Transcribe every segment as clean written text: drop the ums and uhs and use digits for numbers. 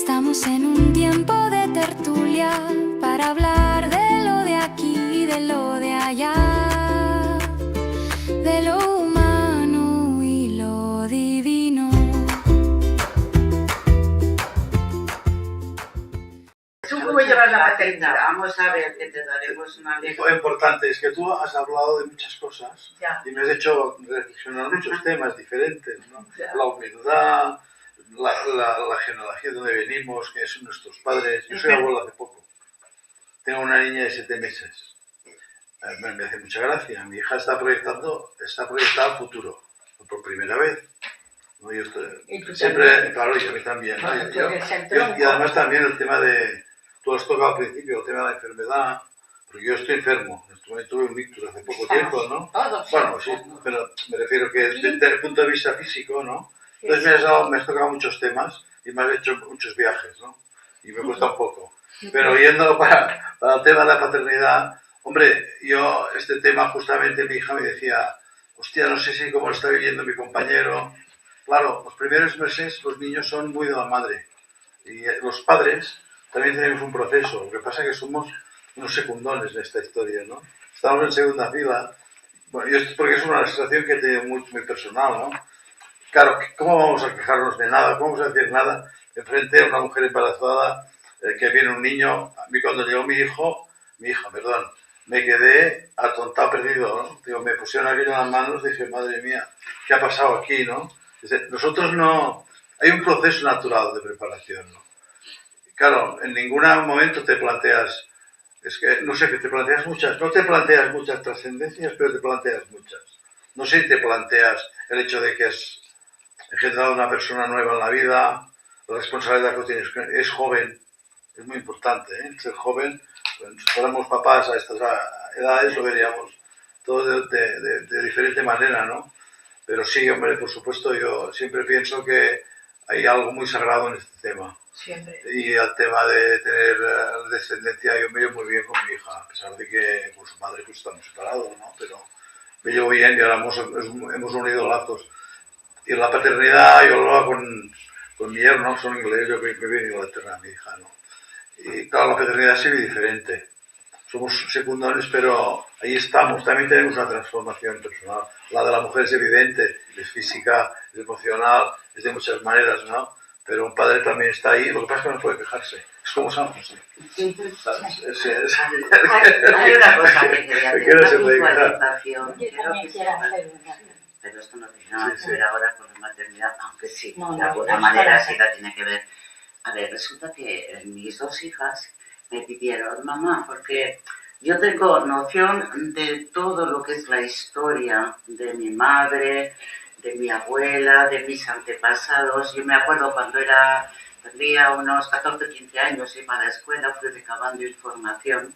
Estamos en un tiempo de tertulia para hablar de lo de aquí y de lo de allá, de lo humano y lo divino. ¿Tú cómo llevas la paternidad? Vamos a ver, que te daremos una lección. Lo importante es que tú has hablado de muchas cosas Ya. y me has hecho reflexionar muchos temas diferentes, ¿no? Ya. La humildad, la genealogía de donde venimos, que son nuestros padres. Yo soy abuelo hace poco. Tengo una niña de 7 meses. Me hace mucha gracia. Mi hija está proyectada al futuro, por primera vez. ¿No? Yo siempre, claro, y a mí también. ¿No? Y además también el tema de, tú has tocado al principio, el tema de la enfermedad, porque yo estoy enfermo. Tuve un ictus hace poco tiempo, ¿no? Bueno, sí, pero me refiero que desde el punto de vista físico, ¿no? Entonces me has tocado muchos temas y me has hecho muchos viajes, ¿no? Y me cuesta un poco. Pero yendo para el tema de la paternidad, hombre, yo este tema justamente mi hija me decía, hostia, no sé si cómo lo está viviendo mi compañero. Claro, los primeros meses los niños son muy de la madre y los padres también tenemos un proceso. Lo que pasa es que somos unos secundones en esta historia, ¿no? Estamos en segunda fila. Bueno, yo, porque es una sensación que he tenido muy personal, ¿no? Claro, ¿cómo vamos a quejarnos de nada? ¿Cómo vamos a decir nada enfrente a una mujer embarazada que viene un niño? A mí cuando llegó mi hija, perdón, me quedé atontado, perdido, ¿no? Digo, me pusieron aquello en las manos, dije, madre mía, ¿qué ha pasado aquí, no? Dice, nosotros no... Hay un proceso natural de preparación, ¿no? Claro, en ningún momento te planteas... Es que, no sé, que te planteas muchas... No te planteas muchas trascendencias, pero te planteas muchas. No sé si te planteas el hecho de que has engendrado una persona nueva en la vida, la responsabilidad que tienes, es joven, es muy importante, ¿eh? Ser joven, si fuéramos papás a estas edades lo veríamos todo de diferente manera, ¿no? Pero sí, hombre, por supuesto, yo siempre pienso que hay algo muy sagrado en este tema. Siempre. Y el tema de tener descendencia, yo me llevo muy bien con mi hija, a pesar de que con su madre pues estamos separados, ¿no? Pero me llevo bien y ahora hemos unido lazos. Y en la paternidad, yo hablaba con mi yerno, son ingleses, yo que viví en Inglaterra, mi hija, ¿no? Y claro, la paternidad se ve diferente. Somos secundarios, pero ahí estamos. También tenemos una transformación personal. La de la mujer es evidente, es física, es emocional, es de muchas maneras, ¿no? Pero un padre también está ahí, lo que pasa es que no puede quejarse. Es como San José. ¿Sabes? Hay una cosa que quería hacer, una Yo puntualización. también quiero hacer una. Pero esto no tiene nada que ver ahora con la maternidad, aunque sí, No, de alguna manera sí la tiene que ver. A ver, resulta que mis 2 hijas me pidieron, mamá, porque yo tengo noción de todo lo que es la historia de mi madre, de mi abuela, de mis antepasados. Yo me acuerdo cuando tendría unos 14, 15 años, iba a la escuela, fui recabando información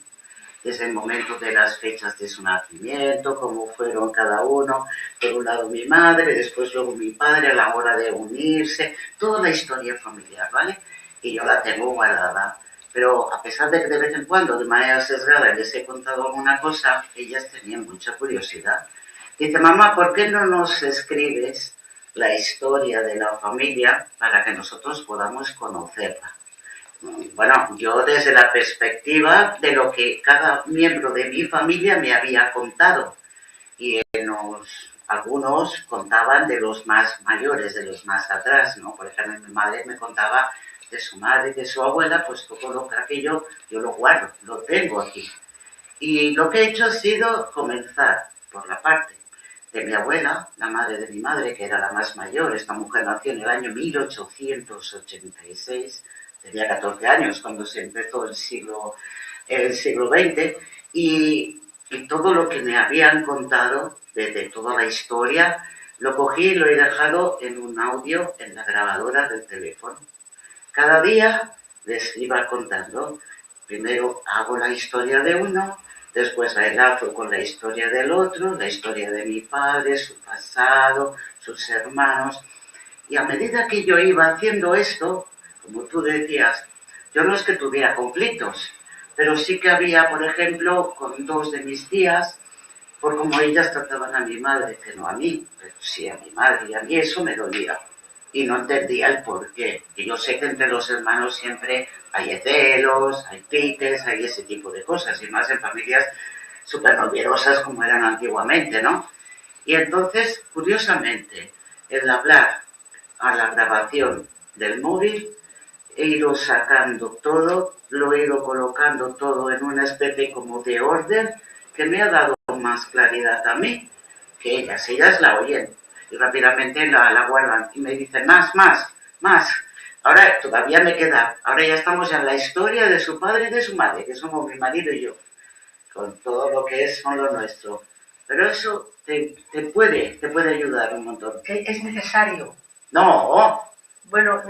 desde el momento de las fechas de su nacimiento, cómo fueron cada uno, por un lado mi madre, después luego mi padre a la hora de unirse, toda la historia familiar, ¿vale? Y yo la tengo guardada. Pero a pesar de que de vez en cuando, de manera sesgada, les he contado alguna cosa, ellas tenían mucha curiosidad. Dice, mamá, ¿por qué no nos escribes la historia de la familia para que nosotros podamos conocerla? Bueno, yo desde la perspectiva de lo que cada miembro de mi familia me había contado. Y algunos contaban de los más mayores, de los más atrás, ¿no? Por ejemplo, mi madre me contaba de su madre, de su abuela, pues todo lo que aquello yo lo guardo, lo tengo aquí. Y lo que he hecho ha sido comenzar por la parte de mi abuela, la madre de mi madre, que era la más mayor. Esta mujer nació en el año 1886, tenía 14 años cuando se empezó el siglo XX, y todo lo que me habían contado de toda la historia, lo cogí y lo he dejado en un audio en la grabadora del teléfono. Cada día les iba contando. Primero hago la historia de uno, después la enlazo con la historia del otro, la historia de mi padre, su pasado, sus hermanos. Y a medida que yo iba haciendo esto, como tú decías, yo no es que tuviera conflictos, pero sí que había, por ejemplo, con 2 de mis tías, por cómo ellas trataban a mi madre, que no a mí, pero sí a mi madre, y a mí eso me dolía. y no entendía el porqué. Y yo sé que entre los hermanos siempre hay celos, hay piques, hay ese tipo de cosas, y más en familias súper numerosas como eran antiguamente, ¿no? Y entonces, curiosamente, el hablar a la grabación del móvil, he ido sacando todo, lo he ido colocando todo en una especie como de orden que me ha dado más claridad a mí que ellas la oyen y rápidamente la guardan y me dicen más. Ahora todavía me queda, ahora ya estamos en la historia de su padre y de su madre, que somos mi marido y yo, con todo lo que es con lo nuestro. Pero eso te puede ayudar un montón. Es necesario. No. Bueno,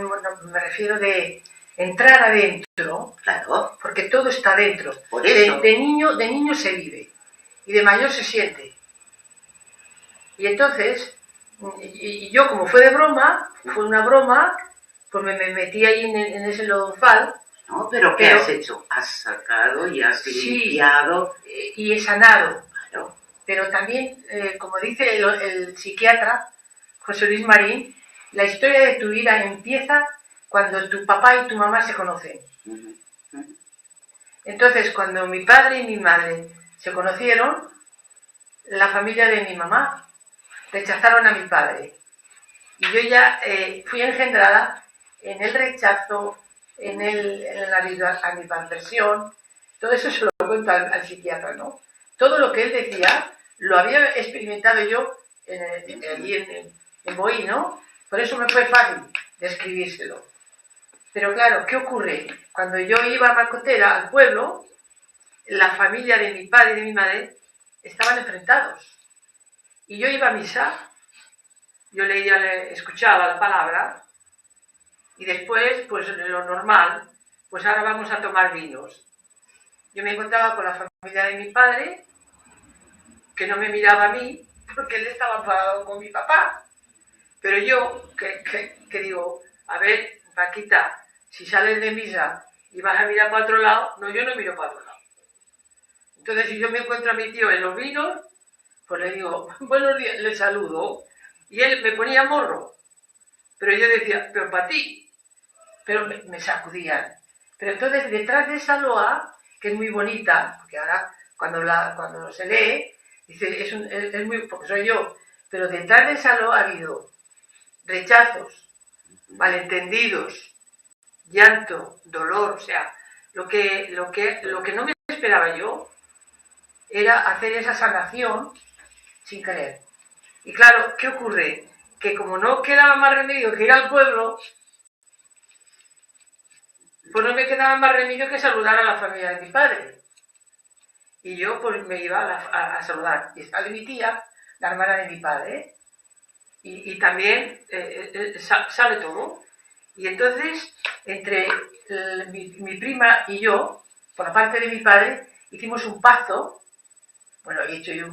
me refiero de entrar adentro. Claro. Porque todo está dentro. Por eso. De niño se vive y de mayor se siente. Y entonces, y yo como fue de broma, fue una broma, pues me metí ahí en ese lodazal. No, pero ¿qué has hecho? Has sacado y has limpiado. Y he sanado. Claro. Pero también, como dice el psiquiatra José Luis Marín, la historia de tu vida empieza cuando tu papá y tu mamá se conocen. Entonces, cuando mi padre y mi madre se conocieron, la familia de mi mamá rechazaron a mi padre. Y yo ya fui engendrada en el rechazo, en la animadversión. Todo eso se lo cuento al psiquiatra, ¿no? Todo lo que él decía lo había experimentado yo allí en Boí, ¿no? Por eso me fue fácil describírselo. Pero claro, ¿qué ocurre? Cuando yo iba a Macotera, al pueblo, la familia de mi padre y de mi madre estaban enfrentados. Y yo iba a misa, yo escuchaba la palabra, y después, pues lo normal, pues ahora vamos a tomar vinos. Yo me encontraba con la familia de mi padre, que no me miraba a mí, porque él estaba enfadado con mi papá. Pero yo, que digo, a ver, Paquita, si sales de misa y vas a mirar para otro lado, no, yo no miro para otro lado. Entonces, si yo me encuentro a mi tío en los vinos, pues le digo, buenos días, le saludo, y él me ponía morro. Pero yo decía, pero para ti. Pero me sacudían. Pero entonces, detrás de esa loa, que es muy bonita, porque ahora cuando se lee, dice, es muy, porque soy yo, pero detrás de esa loa ha habido rechazos, malentendidos, llanto, dolor, o sea, lo que no me esperaba yo era hacer esa sanación sin querer. Y claro, ¿qué ocurre? Que como no quedaba más remedio que ir al pueblo, pues no me quedaba más remedio que saludar a la familia de mi padre. Y yo pues me iba a saludar. Y estaba mi tía, la hermana de mi padre, y también sabe todo. Y entonces, entre mi prima y yo, por la parte de mi padre, hicimos un pacto. Bueno, he hecho yo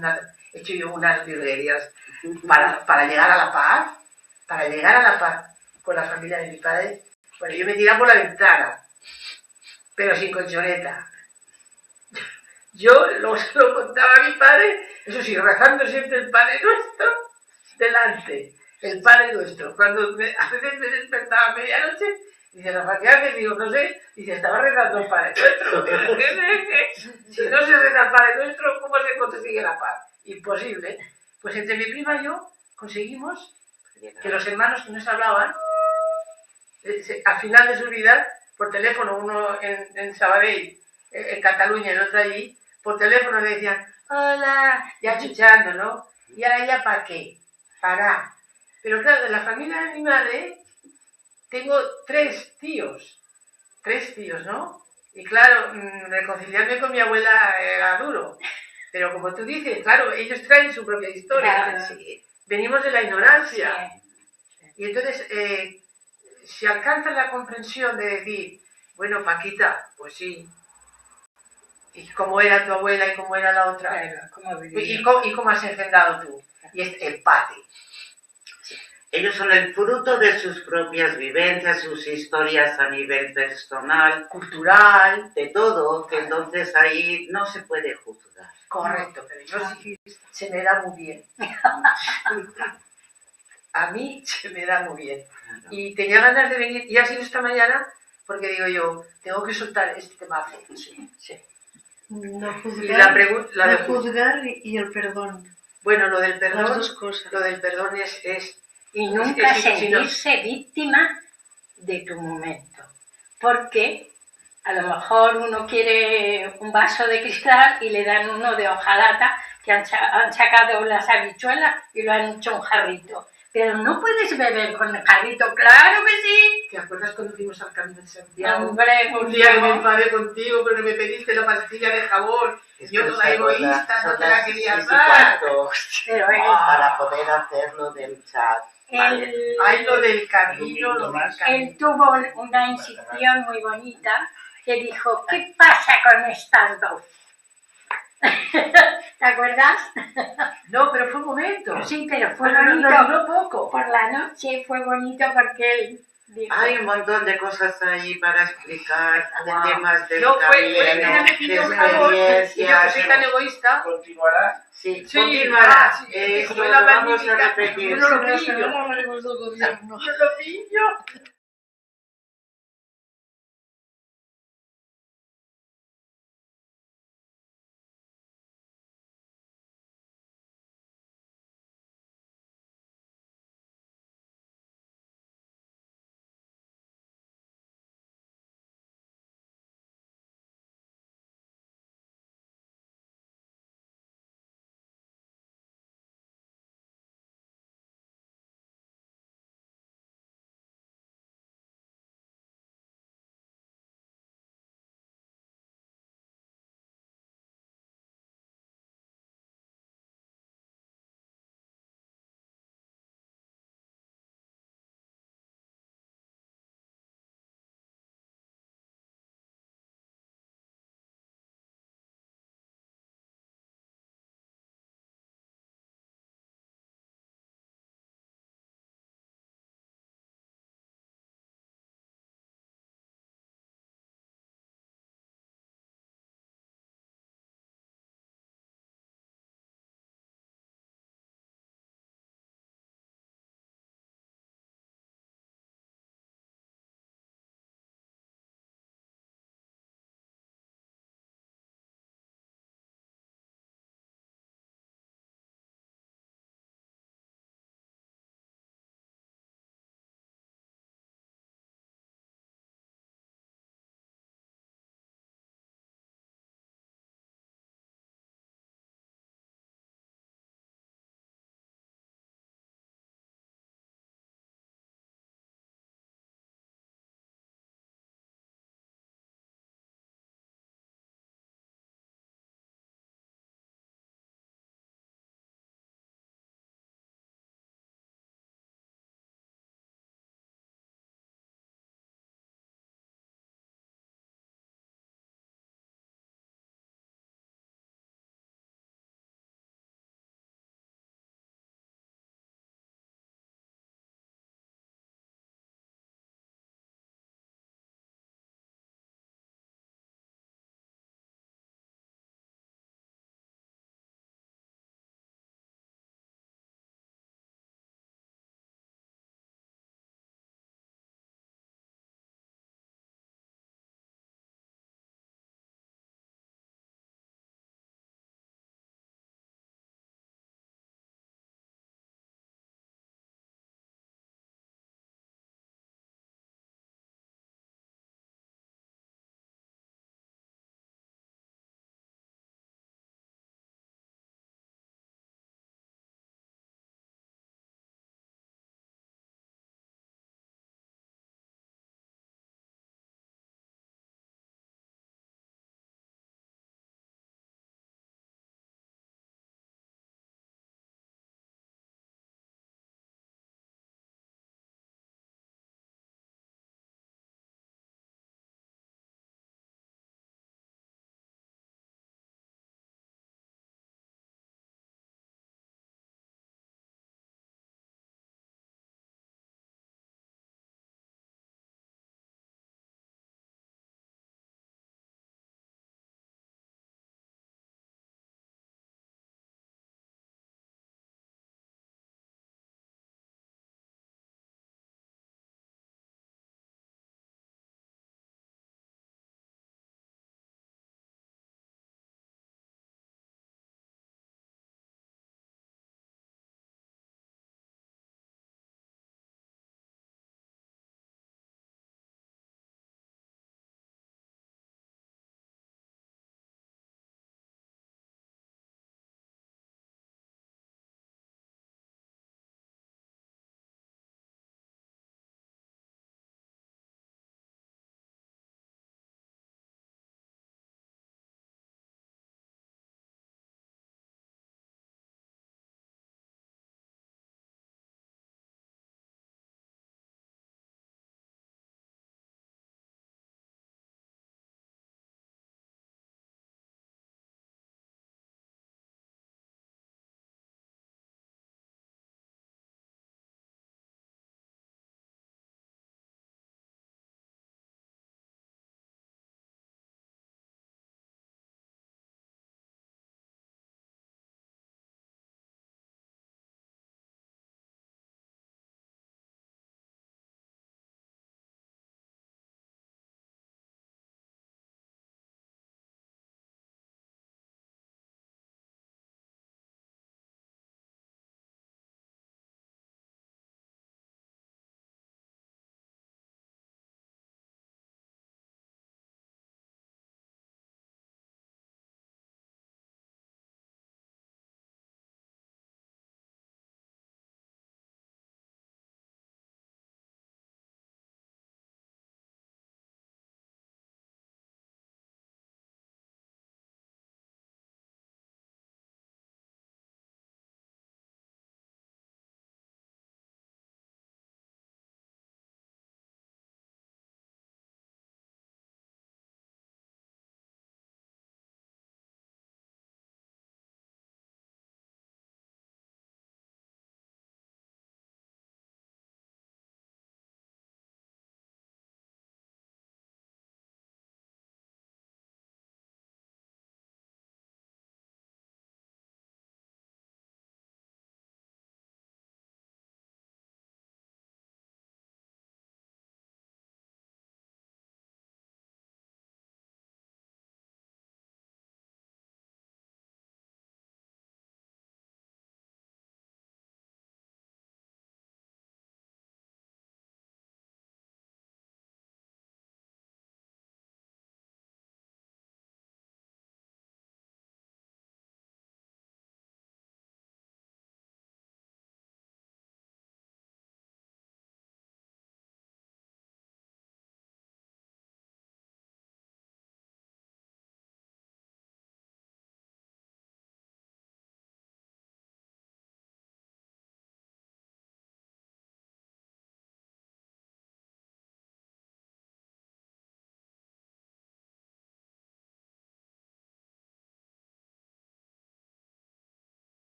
unas virguerías para llegar a la paz. Para llegar a la paz con la familia de mi padre. Bueno, yo me tiraba por la ventana, pero sin colchoneta. Yo lo contaba a mi padre, eso sí, rezando siempre el Padre Nuestro delante, el Padre Nuestro. Cuando a veces me despertaba a medianoche, dice, Rafa, ¿qué haces? Digo, no sé, dice, estaba rezando el Padre Nuestro. Si no se reza el Padre Nuestro, ¿cómo se consigue la paz? Imposible. Pues entre mi prima y yo conseguimos que los hermanos que nos hablaban, al final de su vida, por teléfono, uno en Sabadell, en Cataluña, el otro allí, por teléfono le decían, hola, ya chuchando, ¿no? Y ahora ya, ¿para qué? Para. Pero claro, de la familia de mi madre, tengo tres tíos, ¿no? Y claro, reconciliarme con mi abuela era duro. Pero como tú dices, claro, ellos traen su propia historia. Claro, sí. Venimos de la ignorancia. Sí. Y entonces, si alcanzas la comprensión de decir, bueno, Paquita, pues sí, y cómo era tu abuela y cómo era la otra, claro, y cómo has engendrado tú, y es empate. Ellos son el fruto de sus propias vivencias, sus historias a nivel personal, cultural, de todo, que entonces ahí no se puede juzgar. Correcto, pero yo sí se me da muy bien. a mí se me da muy bien. Claro. Y tenía ganas de venir, y ha sido esta mañana, porque digo yo, tengo que soltar este temazo. Sí, sí. No Y la juzgar, de no juzgar y el perdón. bueno, lo del Las perdón, dos cosas. lo del perdón es Y nunca es- si no- sentirse víctima de tu momento. Porque a lo mejor uno quiere un vaso de cristal y le dan uno de hojalata que han sacado las habichuelas y lo han hecho un jarrito. Pero no puedes beber con el jarrito, claro que sí. ¿Te acuerdas cuando fuimos al Camino de Santiago? Hombre, Un día que me enfadé contigo porque me pediste la pastilla de jabón. Yo toda egoísta, no te la quería dar. pero Para poder hacerlo del chat. Ay, lo del camino, lo del camino. él tuvo una inscripción muy bonita que dijo, ¿qué pasa con estas dos? ¿Te acuerdas? No, pero fue un momento. Sí, pero fue Pero bonito. no poco. Por la noche fue bonito porque él dijo, Hay un montón de cosas ahí para explicar, Guau. de temas del No, fue camino, que ella me de pidió un favor y yo que soy tan experiencias. egoísta. Continuará. Sí, Sí, continuará. sí, Esto fue lo la vamos a magnífica. repetir. Yo no lo Pero pillo. no hablaremos del gobierno. Yo lo pillo.